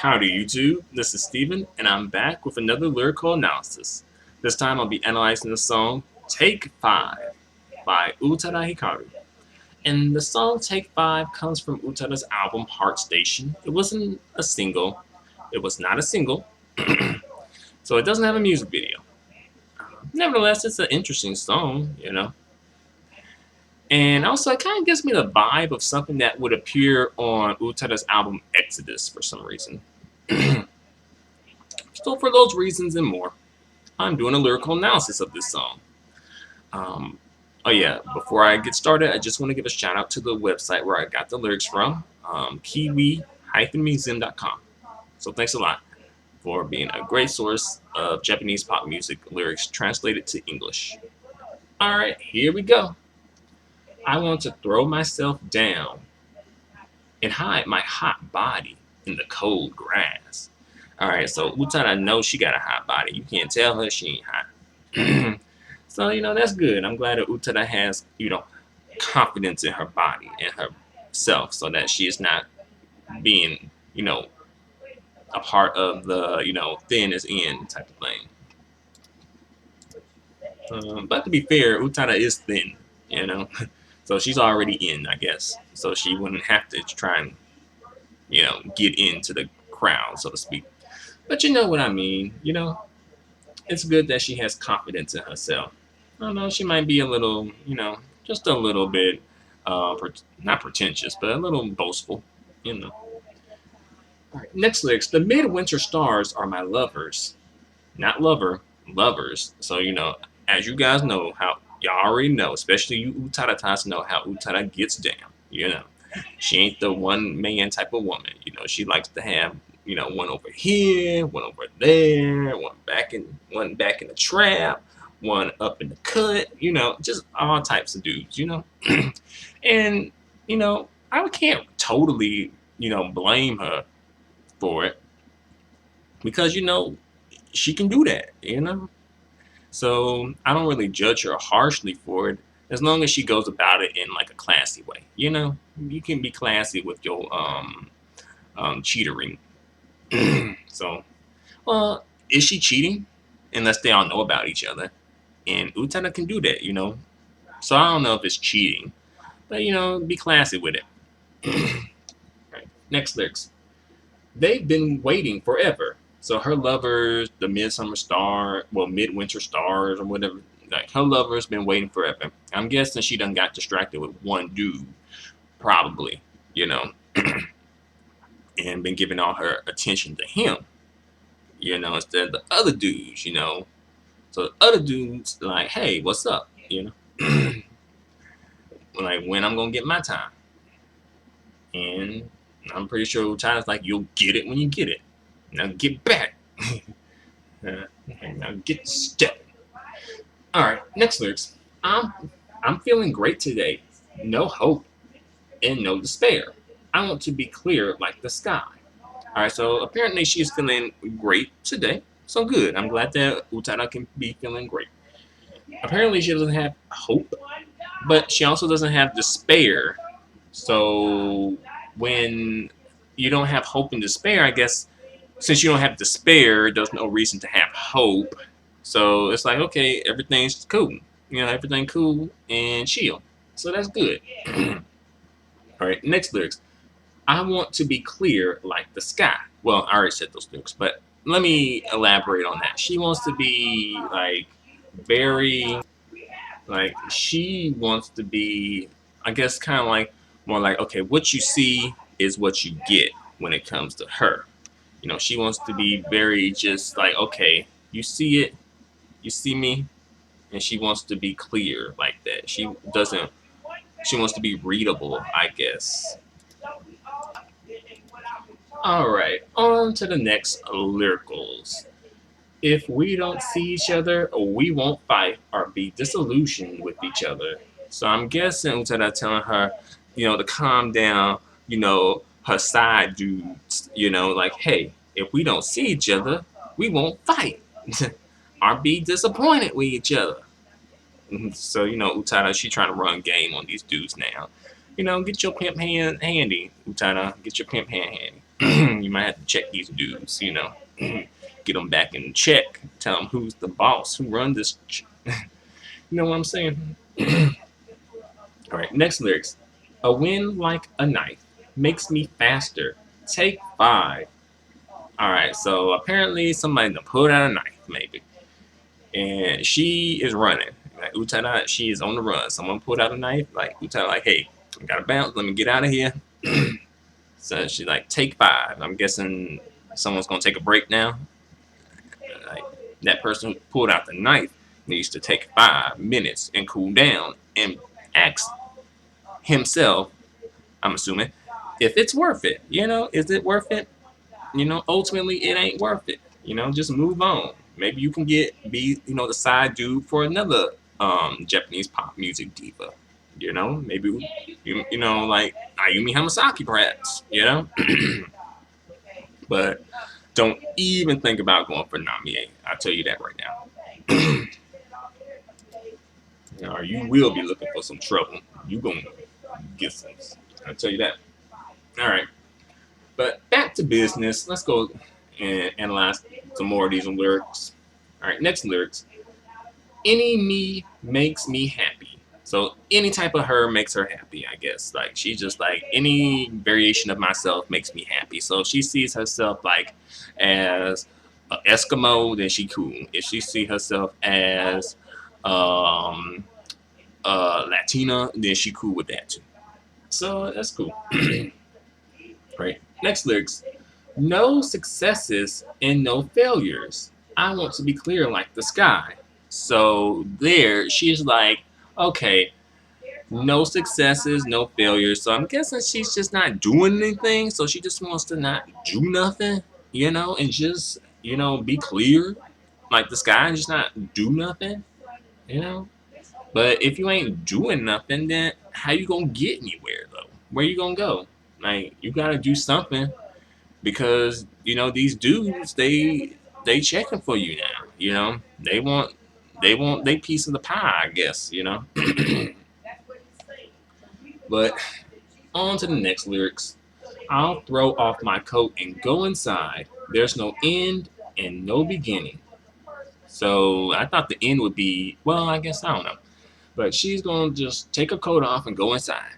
Howdy YouTube, this is Steven, and I'm back with another lyrical analysis. This time I'll be analyzing the song Take 5 by Utada Hikaru. And the song Take 5 comes from Utada's album Heart Station. It wasn't a single, it was not a single, so it doesn't have a music video. Nevertheless, it's an interesting song. And also, it kind of gives me the vibe of something that would appear on Utada's album Exodus for some reason. So for those reasons and more, I'm doing a lyrical analysis of this song. Oh yeah, before I get started, I just want to give a shout out to the website where I got the lyrics from, kiwi-museum.com. So thanks a lot for being a great source of Japanese pop music lyrics translated to English. Alright, here we go. I want to throw myself down and hide my hot body in the cold grass. Alright, so Utada knows she got a hot body. You can't tell her she ain't hot. So, that's good. I'm glad that Utada has, confidence in her body and herself so that she is not being, a part of the, thin as in type of thing. But to be fair, Utada is thin. So she's already in, I guess. So she wouldn't have to try and, get into the crowd, so to speak. But you know what I mean. It's good that she has confidence in herself. I don't know, she might be a little, just a little bit, not pretentious, but a little boastful. All right, next lyrics. The Midwinter Stars are my lovers. Not lover, lovers. So, as you guys know, how y'all already know, especially you Utada know how Utada gets down. She ain't the one man type of woman. She likes to have, one over here, one over there, one back in the trap, one up in the cut, just all types of dudes. And, I can't totally, blame her for it because, she can do that. So I don't really judge her harshly for it as long as she goes about it in like a classy way. You can be classy with your cheatering. So, well, is she cheating? Unless they all know about each other, and Utada can do that. So I don't know if it's cheating, but be classy with it. Right. Next lyrics. They've been waiting forever. So her lovers, the Midwinter Stars or whatever, like her lover's been waiting forever. I'm guessing she done got distracted with one dude, probably, and been giving all her attention to him, instead of the other dudes, So the other dudes like, hey, what's up, like when I'm gonna get my time, and I'm pretty sure China's like, you'll get it when you get it. Now get back. Now get step. All right, next lyrics. I'm feeling great today. No hope and no despair. I want to be clear like the sky. All right, so apparently she's feeling great today. So good. I'm glad that Utada can be feeling great. Apparently she doesn't have hope, but she also doesn't have despair. So when you don't have hope and despair, I guess since you don't have despair, there's no reason to have hope. So it's like, okay, everything's cool. Everything cool and chill. So that's good. All right, next lyrics. I want to be clear like the sky. Well, I already said those lyrics, but let me elaborate on that. She wants to be she wants to be, I guess, kind of like more like, okay, what you see is what you get when it comes to her. She wants to be very just like, okay, you see it, you see me, and she wants to be clear like that. She wants to be readable, I guess. Alright, on to the next lyricals. If we don't see each other, we won't fight or be disillusioned with each other. So I'm guessing Utada telling her, to calm down, her side dudes, like, hey, if we don't see each other, we won't fight or be disappointed with each other. So, Utada, she trying to run game on these dudes now. get your pimp hand handy, Utada. Get your pimp hand handy. You might have to check these dudes, get them back in check. Tell them who's the boss, who run this. You know what I'm saying? All right, next lyrics. A wind like a knife makes me faster. Take 5. All right, so apparently somebody done pulled out a knife, maybe, and she is running. Like Utada, she is on the run. Someone pulled out a knife. Like Utada, like, hey, I gotta bounce. Let me get out of here. So she's like, take 5. I'm guessing someone's gonna take a break now. Like that person who pulled out the knife needs to take 5 minutes and cool down and ask himself, I'm assuming, if it's worth it. Is it worth it? Ultimately it ain't worth it. Just move on. Maybe you can be the side dude for another Japanese pop music diva. Maybe like Ayumi Hamasaki perhaps. But don't even think about going for Namie. I'll tell you that right now. Or you will be looking for some trouble. You gonna get some. I'll tell you that. All right. But back to business. Let's go and analyze some more of these lyrics. All right, next lyrics. Any me makes me happy. So any type of her makes her happy, I guess. Like she's just like any variation of myself makes me happy. So if she sees herself like as an Eskimo, then she cool. If she see herself as Latina, then she cool with that too. So that's cool. Right. Next lyrics. No successes and no failures. I want to be clear like the sky. So there, she's like, okay, no successes, no failures. So I'm guessing she's just not doing anything. So she just wants to not do nothing, and just, be clear like the sky and just not do nothing, you know. But if you ain't doing nothing, then how you gonna get anywhere though? Where you gonna go? Like you gotta do something because these dudes they checking for you now. They want their piece of the pie, I guess. But on to the next lyrics. I'll throw off my coat and go inside. There's no end and no beginning. So I thought the end would be, well, I guess I don't know. But she's gonna just take her coat off and go inside.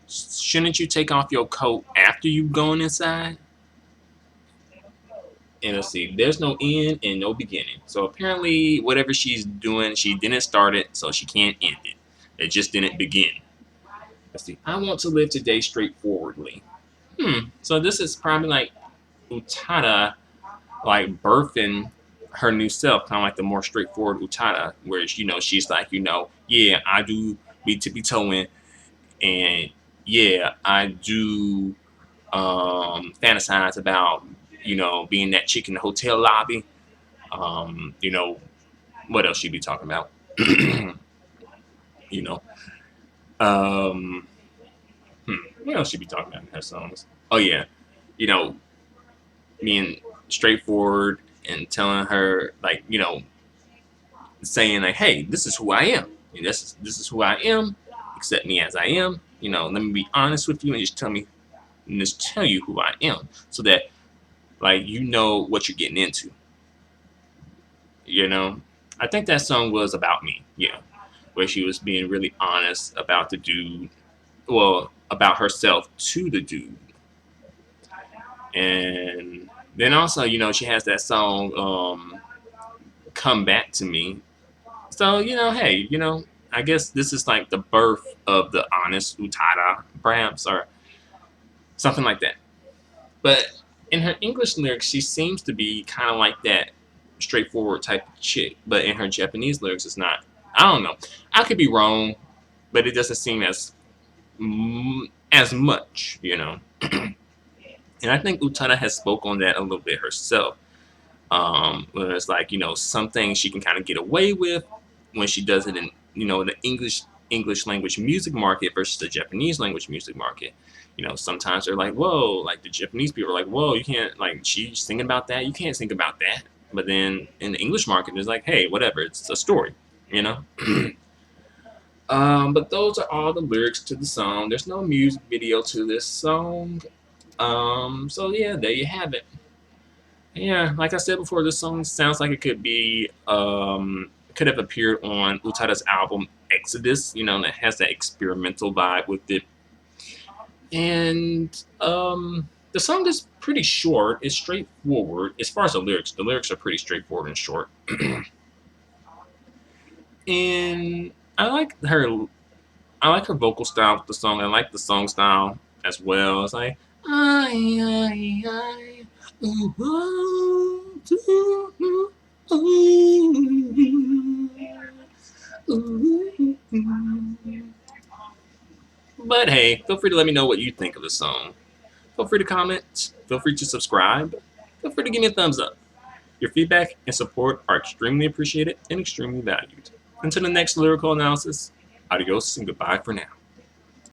Shouldn't you take off your coat after you've gone inside? And let's see, there's no end and no beginning. So apparently, whatever she's doing, she didn't start it, so she can't end it. It just didn't begin. Let's see. I want to live today straightforwardly. So this is probably like Utada, like birthing her new self, kind of like the more straightforward Utada, where she's like, yeah, I do be tippy toeing, and yeah, I do fantasize about being that chick in the hotel lobby. What else she be talking about? you know, um, what else she be talking about in her songs? Oh yeah, you know, being straightforward and telling her like saying like, hey, this is who I am. This is who I am. Accept me as I am. Let me be honest with you and just tell you who I am, so that like what you're getting into. I think that song was about me. Yeah, where she was being really honest about the dude, well, about herself to the dude, and then also she has that song "Come Back to Me." So hey, I guess this is like the birth of the honest Utada, perhaps, or something like that. But in her English lyrics, she seems to be kind of like that straightforward type of chick. But in her Japanese lyrics, it's not. I don't know. I could be wrong, but it doesn't seem as much. And I think Utada has spoke on that a little bit herself. Where it's like some things she can kind of get away with when she does it in the English language music market versus the Japanese language music market. Sometimes they're like, whoa, like the Japanese people are like, whoa, you can't, like, she's thinking about that, you can't think about that. But then in the English market, it's like, hey, whatever, it's a story. But those are all the lyrics to the song. There's no music video to this song. So yeah, there you have it. Yeah, like I said before, this song sounds like it could be could have appeared on Utada's album Exodus. You know, that has that experimental vibe with it. And the song is pretty short. It's straightforward as far as the lyrics. The lyrics are pretty straightforward and short. And I like her vocal style with the song. I like the song style as well. It's like I, ooh, ooh, ooh, ooh. But hey, feel free to let me know what you think of the song. Feel free to comment. Feel free to subscribe. Feel free to give me a thumbs up. Your feedback and support are extremely appreciated and extremely valued. Until the next lyrical analysis, adios and goodbye for now.